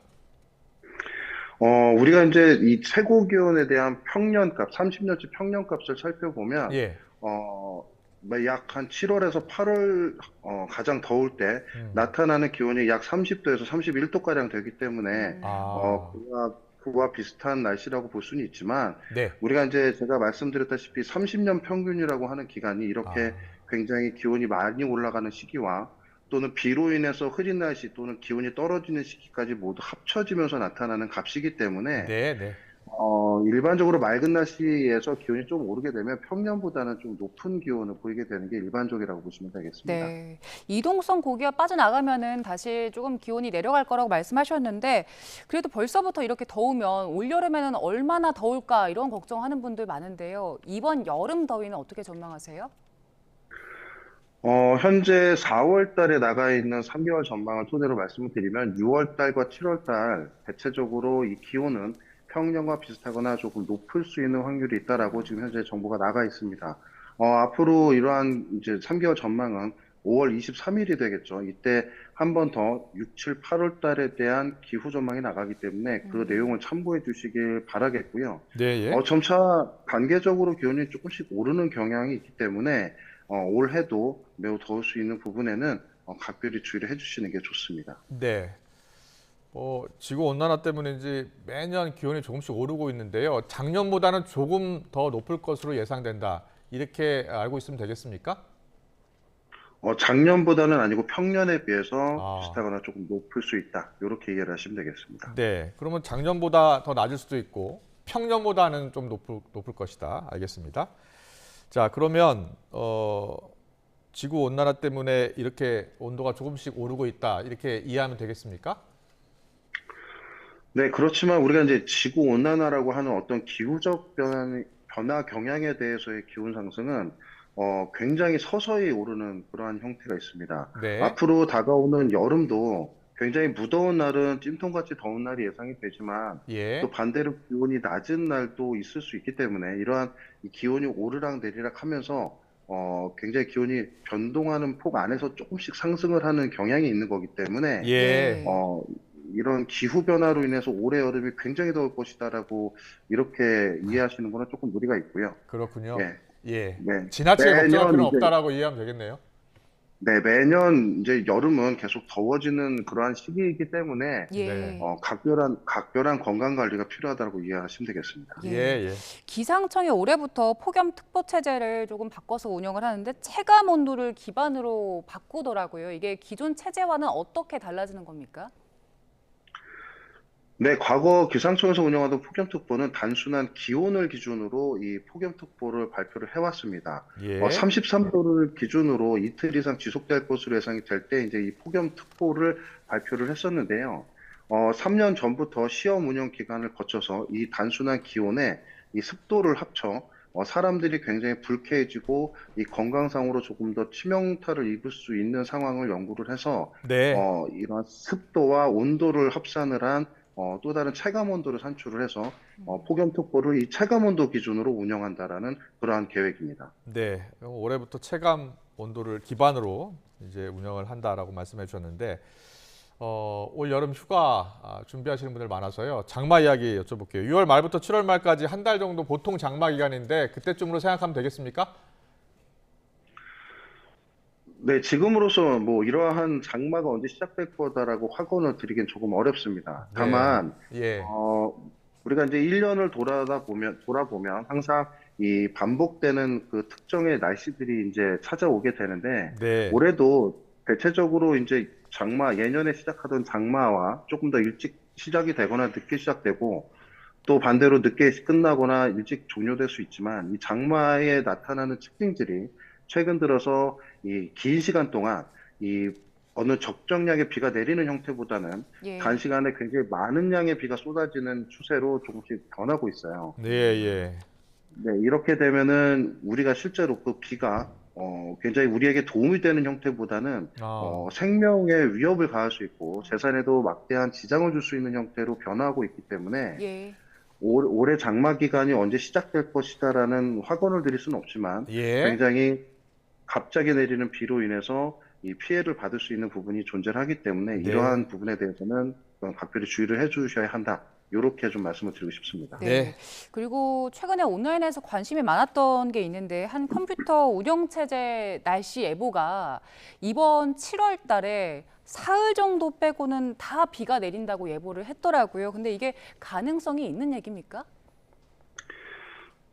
우리가 이제 이 최고 기온에 대한 평년값, 30년치 평년값을 살펴보면 예. 약 한 7월에서 8월 가장 더울 때 나타나는 기온이 약 30도에서 31도가량 되기 때문에 그와 비슷한 날씨라고 볼 수는 있지만 네. 우리가 이제 제가 말씀드렸다시피 30년 평균이라고 하는 기간이 이렇게 굉장히 기온이 많이 올라가는 시기와 또는 비로 인해서 흐린 날씨 또는 기온이 떨어지는 시기까지 모두 합쳐지면서 나타나는 값이기 때문에 네. 일반적으로 맑은 날씨에서 기온이 좀 오르게 되면 평년보다는 좀 높은 기온을 보이게 되는 게 일반적이라고 보시면 되겠습니다. 네, 이동성 고기압 빠져나가면은 다시 조금 기온이 내려갈 거라고 말씀하셨는데 그래도 벌써부터 이렇게 더우면 올여름에는 얼마나 더울까 이런 걱정하는 분들 많은데요. 이번 여름 더위는 어떻게 전망하세요? 현재 4월 달에 나가 있는 3개월 전망을 토대로 말씀을 드리면 6월 달과 7월 달 대체적으로 이 기온은 평년과 비슷하거나 조금 높을 수 있는 확률이 있다라고 지금 현재 정보가 나가 있습니다. 앞으로 이러한 이제 3개월 전망은 5월 23일이 되겠죠. 이때 한 번 더 6, 7, 8월 달에 대한 기후 전망이 나가기 때문에 그 내용을 참고해 주시길 바라겠고요. 네, 예. 점차 단계적으로 기온이 조금씩 오르는 경향이 있기 때문에 올해도 매우 더울 수 있는 부분에는 각별히 주의를 해주시는 게 좋습니다. 네. 지구 온난화 때문인지 매년 기온이 조금씩 오르고 있는데요. 작년보다는 조금 더 높을 것으로 예상된다. 이렇게 알고 있으면 되겠습니까? 작년보다는 아니고 평년에 비해서 비슷하거나 조금 높을 수 있다. 이렇게 이해를 하시면 되겠습니다. 네. 그러면 작년보다 더 낮을 수도 있고 평년보다는 좀 높을 것이다. 알겠습니다. 자, 그러면 지구 온난화 때문에 이렇게 온도가 조금씩 오르고 있다. 이렇게 이해하면 되겠습니까? 네, 그렇지만 우리가 이제 지구 온난화라고 하는 어떤 기후적 변화 경향에 대해서의 기온 상승은 굉장히 서서히 오르는 그러한 형태가 있습니다. 네. 앞으로 다가오는 여름도 굉장히 무더운 날은 찜통같이 더운 날이 예상이 되지만 또 반대로 기온이 낮은 날도 있을 수 있기 때문에 이러한 이 기온이 오르락 내리락 하면서 굉장히 기온이 변동하는 폭 안에서 조금씩 상승을 하는 경향이 있는 거기 때문에 이런 기후 변화로 인해서 올해 여름이 굉장히 더울 것이다라고 이렇게 이해하시는 거는 조금 무리가 있고요. 그렇군요. 네. 지나치게 걱정할 필요는 이제, 없다라고 이해하면 되겠네요. 네, 매년 이제 여름은 계속 더워지는 그러한 시기이기 때문에 각별한 건강 관리가 필요하다고 이해하시면 되겠습니다. 기상청이 올해부터 폭염특보 체제를 조금 바꿔서 운영을 하는데 체감 온도를 기반으로 바꾸더라고요. 이게 기존 체제와는 어떻게 달라지는 겁니까? 네, 과거 기상청에서 운영하던 폭염특보는 단순한 기온을 기준으로 이 폭염특보를 발표를 해왔습니다. 33도를 기준으로 이틀 이상 지속될 것으로 예상이 될 때 이제 이 폭염특보를 발표를 했었는데요. 3년 전부터 시험 운영 기간을 거쳐서 이 단순한 기온에 이 습도를 합쳐 사람들이 굉장히 불쾌해지고 이 건강상으로 조금 더 치명타를 입을 수 있는 상황을 연구를 해서 이런 습도와 온도를 합산을 한 또 다른 체감 온도를 산출을 해서 폭염특보를 이 체감 온도 기준으로 운영한다라는 그러한 계획입니다. 네, 올해부터 체감 온도를 기반으로 이제 운영을 한다라고 말씀해 주셨는데 올 여름 휴가 준비하시는 분들 많아서요. 장마 이야기 여쭤볼게요. 6월 말부터 7월 말까지 한 달 정도 보통 장마 기간인데 그때쯤으로 생각하면 되겠습니까? 네, 지금으로서 뭐 이러한 장마가 언제 시작될 거다라고 확언을 드리긴 조금 어렵습니다. 다만 예. 우리가 이제 1년을 돌아보면 항상 이 반복되는 그 특정의 날씨들이 이제 찾아오게 되는데 네. 올해도 대체적으로 이제 예년에 시작하던 장마와 조금 더 일찍 시작이 되거나 늦게 시작되고 또 반대로 늦게 끝나거나 일찍 종료될 수 있지만 이 장마에 나타나는 특징들이 최근 들어서 이 긴 시간 동안 이 어느 적정량의 비가 내리는 형태보다는 단시간에 굉장히 많은 양의 비가 쏟아지는 추세로 조금씩 변하고 있어요. 네, 예. 네, 이렇게 되면은 우리가 실제로 그 비가 굉장히 우리에게 도움이 되는 형태보다는 생명에 위협을 가할 수 있고 재산에도 막대한 지장을 줄 수 있는 형태로 변화하고 있기 때문에 올해 장마 기간이 언제 시작될 것이다라는 확언을 드릴 수는 없지만 굉장히 갑자기 내리는 비로 인해서 이 피해를 받을 수 있는 부분이 존재하기 때문에 이러한 부분에 대해서는 각별히 주의를 해주셔야 한다. 이렇게 좀 말씀을 드리고 싶습니다. 네. 그리고 최근에 온라인에서 관심이 많았던 게 있는데 한 컴퓨터 운영체제 날씨 예보가 이번 7월 달에 사흘 정도 빼고는 다 비가 내린다고 예보를 했더라고요. 근데 이게 가능성이 있는 얘기입니까?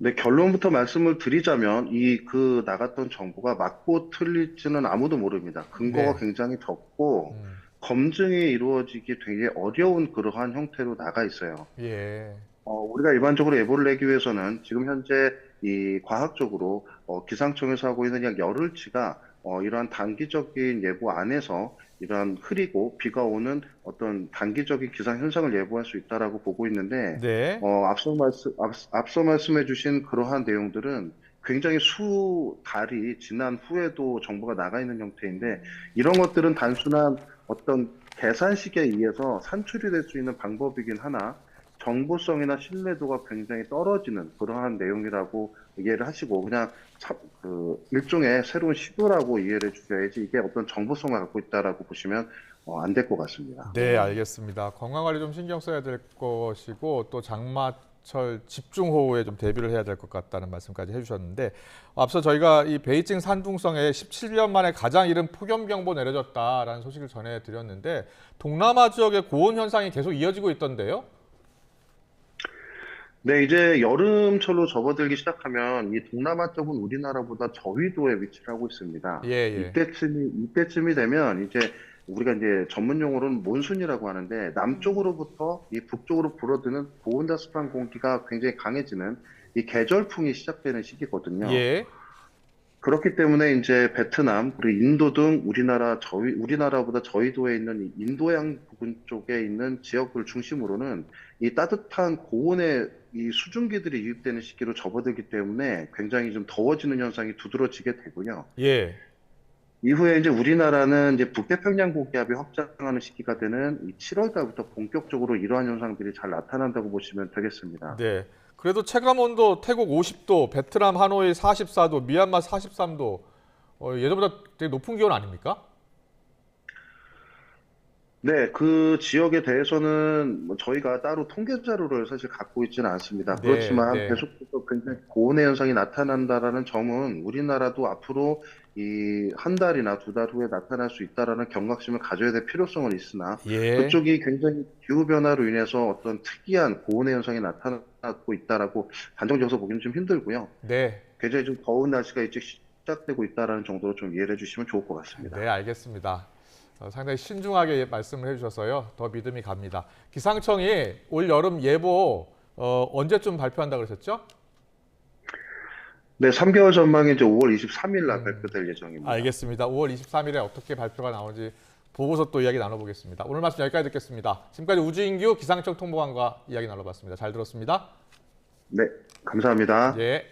네, 결론부터 말씀을 드리자면 그 나갔던 정보가 맞고 틀릴지는 아무도 모릅니다. 근거가 굉장히 적고 검증이 이루어지기 되게 어려운 그러한 형태로 나가 있어요. 예. 우리가 일반적으로 예보를 내기 위해서는 지금 현재 이 과학적으로 기상청에서 하고 있는 약 열흘치가 이러한 단기적인 예보 안에서 이러한 흐리고 비가 오는 어떤 단기적인 기상 현상을 예보할 수 있다라고 보고 있는데 앞서 말씀해 주신 그러한 내용들은 굉장히 달이 지난 후에도 정보가 나가 있는 형태인데 이런 것들은 단순한 어떤 계산식에 의해서 산출이 될 수 있는 방법이긴 하나 정보성이나 신뢰도가 굉장히 떨어지는 그러한 내용이라고 이해를 하시고 그냥 일종의 새로운 시도라고 이해를 해주셔야지 이게 어떤 정보성을 갖고 있다라고 보시면 안 될 것 같습니다. 네, 알겠습니다. 건강관리 좀 신경 써야 될 것이고 또 장마철 집중호우에 좀 대비를 해야 될 것 같다는 말씀까지 해주셨는데 앞서 저희가 이 베이징 산둥성에 17년 만에 가장 이른 폭염경보 내려졌다라는 소식을 전해드렸는데 동남아 지역의 고온 현상이 계속 이어지고 있던데요? 네, 이제 여름철로 접어들기 시작하면 이 동남아 쪽은 우리나라보다 저위도에 위치를 하고 있습니다. 이때쯤이 되면 이제 우리가 이제 전문 용어로는 몬순이라고 하는데 남쪽으로부터 이 북쪽으로 불어드는 고온다습한 공기가 굉장히 강해지는 이 계절풍이 시작되는 시기거든요. 그렇기 때문에 이제 베트남 그리고 인도 등 우리나라보다 저위도에 있는 이 인도양 부근 쪽에 있는 지역을 중심으로는 이 따뜻한 고온의 이 수증기들이 유입되는 시기로 접어들기 때문에 굉장히 좀 더워지는 현상이 두드러지게 되고요. 이후에 이제 우리나라는 이제 북태평양 고기압이 확장하는 시기가 되는 이 7월 달부터 본격적으로 이러한 현상들이 잘 나타난다고 보시면 되겠습니다. 네. 그래도 체감온도 태국 50도, 베트남 하노이 44도, 미얀마 43도 예전보다 되게 높은 기온 아닙니까? 네, 그 지역에 대해서는 뭐 저희가 따로 통계 자료를 사실 갖고 있지는 않습니다. 그렇지만 계속해서 굉장히 고온의 현상이 나타난다라는 점은 우리나라도 앞으로 이 한 달이나 두 달 후에 나타날 수 있다라는 경각심을 가져야 될 필요성은 있으나 그쪽이 굉장히 기후 변화로 인해서 어떤 특이한 고온의 현상이 나타나고 있다라고 단정지어서 보기는 좀 힘들고요. 굉장히 좀 더운 날씨가 일찍 시작되고 있다라는 정도로 좀 이해를 해주시면 좋을 것 같습니다. 네, 알겠습니다. 상당히 신중하게 말씀을 해주셔서요. 더 믿음이 갑니다. 기상청이 올 여름 예보 언제쯤 발표한다고 그러셨죠? 네, 3개월 전망이 이제 5월 23일 날 발표될 예정입니다. 알겠습니다. 5월 23일에 어떻게 발표가 나오는지 보고서 또 이야기 나눠보겠습니다. 오늘 말씀 여기까지 듣겠습니다. 지금까지 우주인규 기상청 통보관과 이야기 나눠봤습니다. 잘 들었습니다. 네, 감사합니다. 예.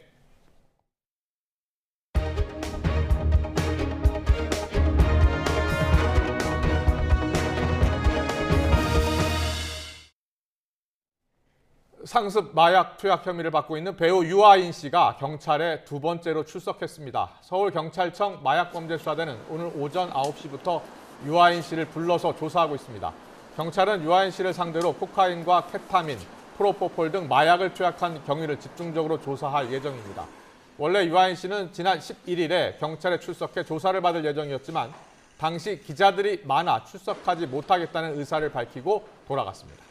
상습 마약 투약 혐의를 받고 있는 배우 유아인 씨가 경찰에 두 번째로 출석했습니다. 서울경찰청 마약범죄수사대는 오늘 오전 9시부터 유아인 씨를 불러서 조사하고 있습니다. 경찰은 유아인 씨를 상대로 코카인과 케타민, 프로포폴 등 마약을 투약한 경위를 집중적으로 조사할 예정입니다. 원래 유아인 씨는 지난 11일에 경찰에 출석해 조사를 받을 예정이었지만 당시 기자들이 많아 출석하지 못하겠다는 의사를 밝히고 돌아갔습니다.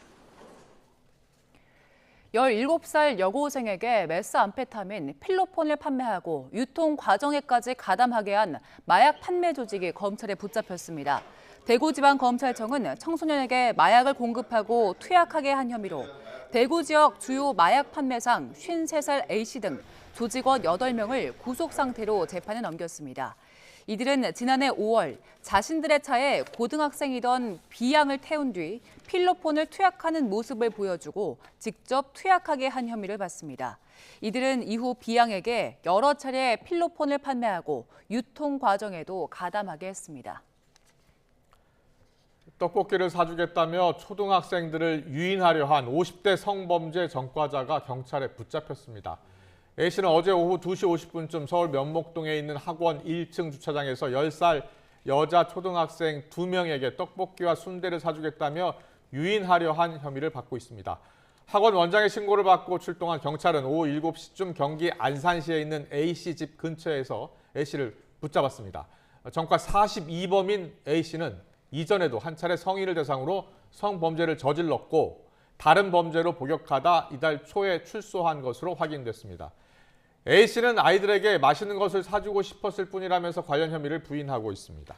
17살 여고생에게 메스암페타민, 필로폰을 판매하고 유통 과정에까지 가담하게 한 마약 판매 조직이 검찰에 붙잡혔습니다. 대구지방검찰청은 청소년에게 마약을 공급하고 투약하게 한 혐의로 대구 지역 주요 마약 판매상 53살 A씨 등 조직원 8명을 구속 상태로 재판에 넘겼습니다. 이들은 지난해 5월 자신들의 차에 고등학생이던 B양을 태운 뒤 필로폰을 투약하는 모습을 보여주고 직접 투약하게 한 혐의를 받습니다. 이들은 이후 B양에게 여러 차례 필로폰을 판매하고 유통 과정에도 가담하게 했습니다. 떡볶이를 사주겠다며 초등학생들을 유인하려 한 50대 성범죄 전과자가 경찰에 붙잡혔습니다. A씨는 어제 오후 2시 50분쯤 서울 면목동에 있는 학원 1층 주차장에서 10살 여자 초등학생 2명에게 떡볶이와 순대를 사주겠다며 유인하려 한 혐의를 받고 있습니다. 학원 원장의 신고를 받고 출동한 경찰은 오후 7시쯤 경기 안산시에 있는 A씨 집 근처에서 A씨를 붙잡았습니다. 전과 42범인 A씨는 이전에도 한 차례 성인을 대상으로 성범죄를 저질렀고 다른 범죄로 복역하다 이달 초에 출소한 것으로 확인됐습니다. A씨는 아이들에게 맛있는 것을 사주고 싶었을 뿐이라면서 관련 혐의를 부인하고 있습니다.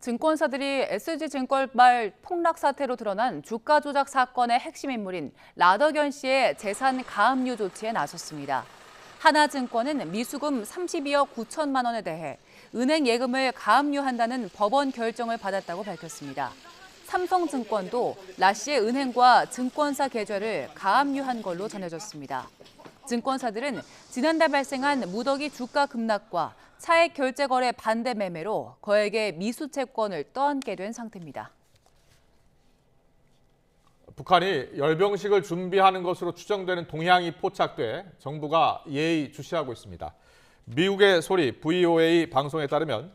증권사들이 SG증권발 폭락 사태로 드러난 주가 조작 사건의 핵심 인물인 라더견 씨의 재산 가압류 조치에 나섰습니다. 하나증권은 미수금 32억 9천만 원에 대해 은행 예금을 가압류한다는 법원 결정을 받았다고 밝혔습니다. 삼성증권도 라 씨의 은행과 증권사 계좌를 가압류한 걸로 전해졌습니다. 증권사들은 지난달 발생한 무더기 주가 급락과 차액 결제 거래 반대 매매로 거액의 미수 채권을 떠안게 된 상태입니다. 북한이 열병식을 준비하는 것으로 추정되는 동향이 포착돼 정부가 예의주시하고 있습니다. 미국의 소리 VOA 방송에 따르면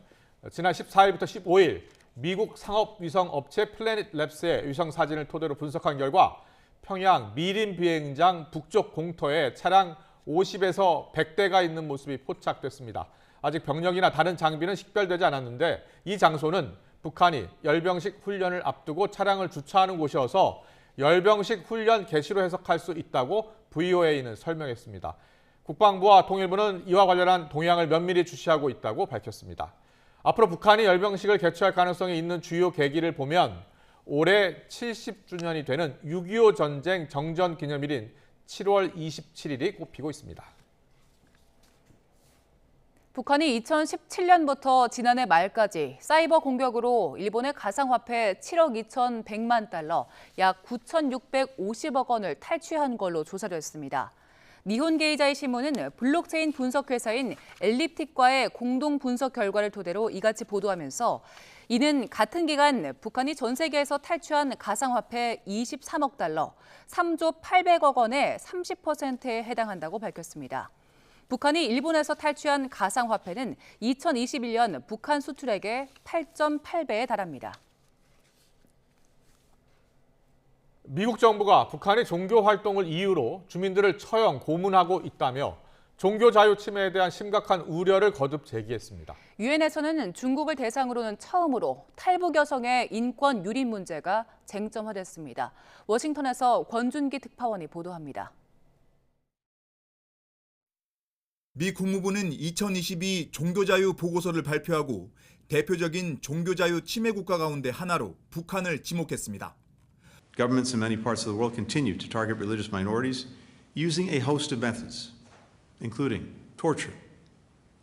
지난 14일부터 15일 미국 상업위성업체 플래닛랩스의 위성 사진을 토대로 분석한 결과 평양 미림 비행장 북쪽 공터에 차량 50에서 100대가 있는 모습이 포착됐습니다. 아직 병력이나 다른 장비는 식별되지 않았는데 이 장소는 북한이 열병식 훈련을 앞두고 차량을 주차하는 곳이어서 열병식 훈련 개시로 해석할 수 있다고 VOA는 설명했습니다. 국방부와 통일부는 이와 관련한 동향을 면밀히 주시하고 있다고 밝혔습니다. 앞으로 북한이 열병식을 개최할 가능성이 있는 주요 계기를 보면 올해 70주년이 되는 6.25 전쟁 정전 기념일인 7월 27일이 꼽히고 있습니다. 북한이 2017년부터 지난해 말까지 사이버 공격으로 일본의 가상화폐 7억 2,100만 달러, 약 9,650억 원을 탈취한 걸로 조사됐습니다. 니혼게이자이 신문은 블록체인 분석 회사인 엘립틱과의 공동 분석 결과를 토대로 이같이 보도하면서 이는 같은 기간 북한이 전 세계에서 탈취한 가상화폐 23억 달러, 3조 800억 원의 30%에 해당한다고 밝혔습니다. 북한이 일본에서 탈취한 가상화폐는 2021년 북한 수출액의 8.8배에 달합니다. 미국 정부가 북한이 종교 활동을 이유로 주민들을 처형, 고문하고 있다며 종교 자유 침해에 대한 심각한 우려를 거듭 제기했습니다. 유엔에서는 중국을 대상으로는 처음으로 탈북 여성의 인권 유린 문제가 쟁점화됐습니다. 워싱턴에서 권준기 특파원이 보도합니다. 미 국무부는 2022 종교자유 보고서를 발표하고 대표적인 종교자유 침해 국가 가운데 하나로 북한을 지목했습니다. Governments in many parts of the world continue to target religious minorities using a host of methods, including torture,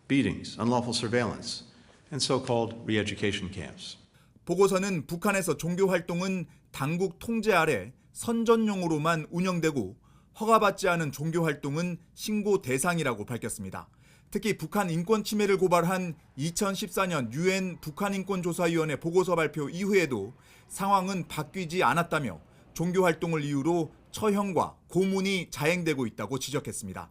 beatings, unlawful surveillance, and so-called re-education camps. 보고서는 북한에서 종교 활동은 당국 통제 아래 선전용으로만 운영되고 허가받지 않은 종교 활동은 신고 대상이라고 밝혔습니다. 특히 북한 인권 침해를 고발한 2014년 유엔 북한 인권조사위원회 보고서 발표 이후에도 상황은 바뀌지 않았다며 종교 활동을 이유로 처형과 고문이 자행되고 있다고 지적했습니다.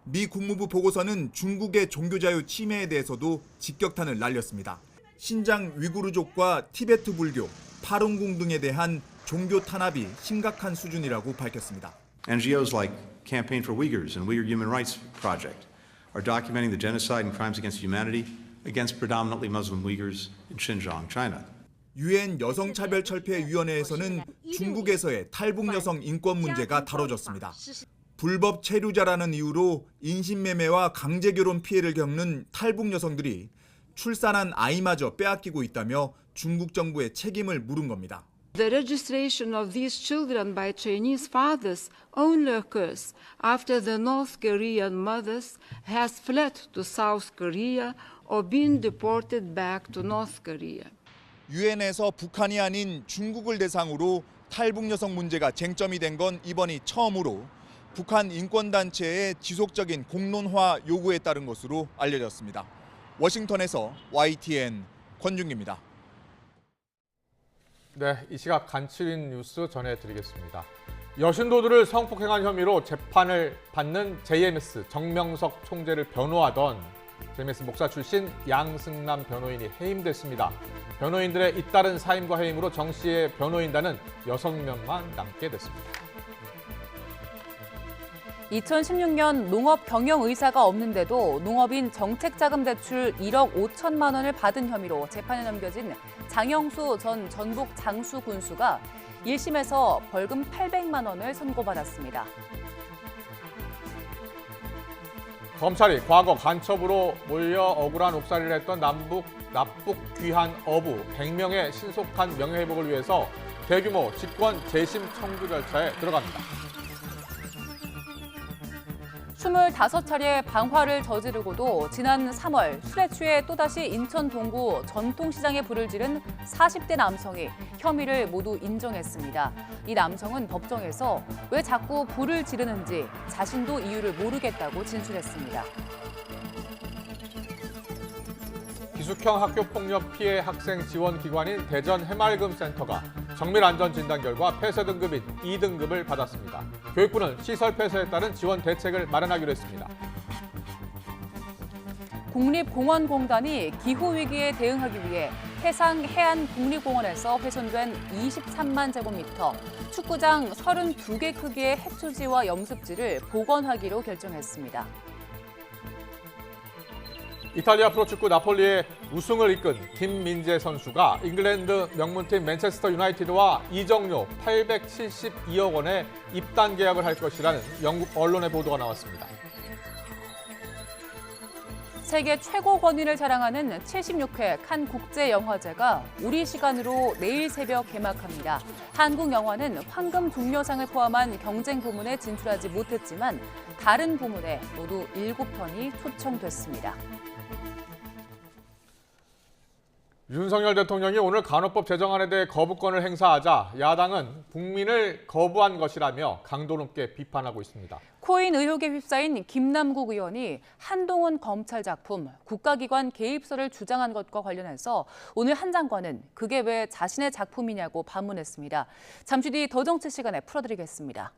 미 국무부 보고서는 중국의 종교자유 침해에 대해서도 직격탄을 날렸습니다. 신장 위구르족과 티베트 불교, 파룬궁 등에 대한 종교 탄압이 심각한 수준이라고 밝혔습니다. NGOs like Campaign for Uyghurs and Uyghur Human Rights Project are documenting the genocide and crimes against humanity against predominantly Muslim Uyghurs in Xinjiang, China. 유엔 여성차별철폐위원회에서는 중국에서의 탈북 여성 인권 문제가 다뤄졌습니다. 불법 체류자라는 이유로 인신매매와 강제결혼 피해를 겪는 탈북 여성들이 출산한 아이마저 빼앗기고 있다며 중국 정부에 책임을 물은 겁니다. The registration of these children by Chinese fathers only occurs after the North Korean mothers has fled to South Korea or been deported back to North Korea. 유엔에서 북한이 아닌 중국을 대상으로 탈북 여성 문제가 쟁점이 된 건 이번이 처음으로 북한 인권단체의 지속적인 공론화 요구에 따른 것으로 알려졌습니다. 워싱턴에서 YTN 권준기입니다. 네, 이 시각 간추린 뉴스 전해드리겠습니다. 여신도들을 성폭행한 혐의로 재판을 받는 JMS 정명석 총재를 변호하던 JMS 목사 출신 양승남 변호인이 해임됐습니다. 변호인들의 잇따른 사임과 해임으로 정 씨의 변호인단은 6명만 남게 됐습니다. 2016년 농업 경영 의사가 없는데도 농업인 정책자금 대출 1억 5천만 원을 받은 혐의로 재판에 넘겨진 장영수 전 전북 장수 군수가 1심에서 벌금 800만 원을 선고받았습니다. 검찰이 과거 간첩으로 몰려 억울한 옥살이를 했던 납북 귀한 어부 100명의 신속한 명예회복을 위해서 대규모 직권 재심 청구 절차에 들어갑니다. 25차례 방화를 저지르고도 지난 3월 술에 취해 또다시 인천 동구 전통시장에 불을 지른 40대 남성이 혐의를 모두 인정했습니다. 이 남성은 법정에서 왜 자꾸 불을 지르는지 자신도 이유를 모르겠다고 진술했습니다. 기숙형 학교폭력 피해 학생 지원 기관인 대전 해맑음센터가 정밀안전진단 결과 폐쇄 등급인 2등급을 받았습니다. 교육부는 시설 폐쇄에 따른 지원 대책을 마련하기로 했습니다. 국립공원공단이 기후위기에 대응하기 위해 해상해안국립공원에서 훼손된 23만 제곱미터, 축구장 32개 크기의 해초지와 염습지를 복원하기로 결정했습니다. 이탈리아 프로축구 나폴리의 우승을 이끈 김민재 선수가 잉글랜드 명문팀 맨체스터 유나이티드와 이적료 872억 원의 입단 계약을 할 것이라는 영국 언론의 보도가 나왔습니다. 세계 최고 권위를 자랑하는 76회 칸 국제영화제가 우리 시간으로 내일 새벽 개막합니다. 한국 영화는 황금 종려상을 포함한 경쟁 부문에 진출하지 못했지만 다른 부문에 모두 7편이 초청됐습니다. 윤석열 대통령이 오늘 간호법 제정안에 대해 거부권을 행사하자 야당은 국민을 거부한 것이라며 강도 높게 비판하고 있습니다. 코인 의혹에 휩싸인 김남국 의원이 한동훈 검찰 작품 국가기관 개입설을 주장한 것과 관련해서 오늘 한 장관은 그게 왜 자신의 작품이냐고 반문했습니다. 잠시 뒤 더 정치 시간에 풀어드리겠습니다.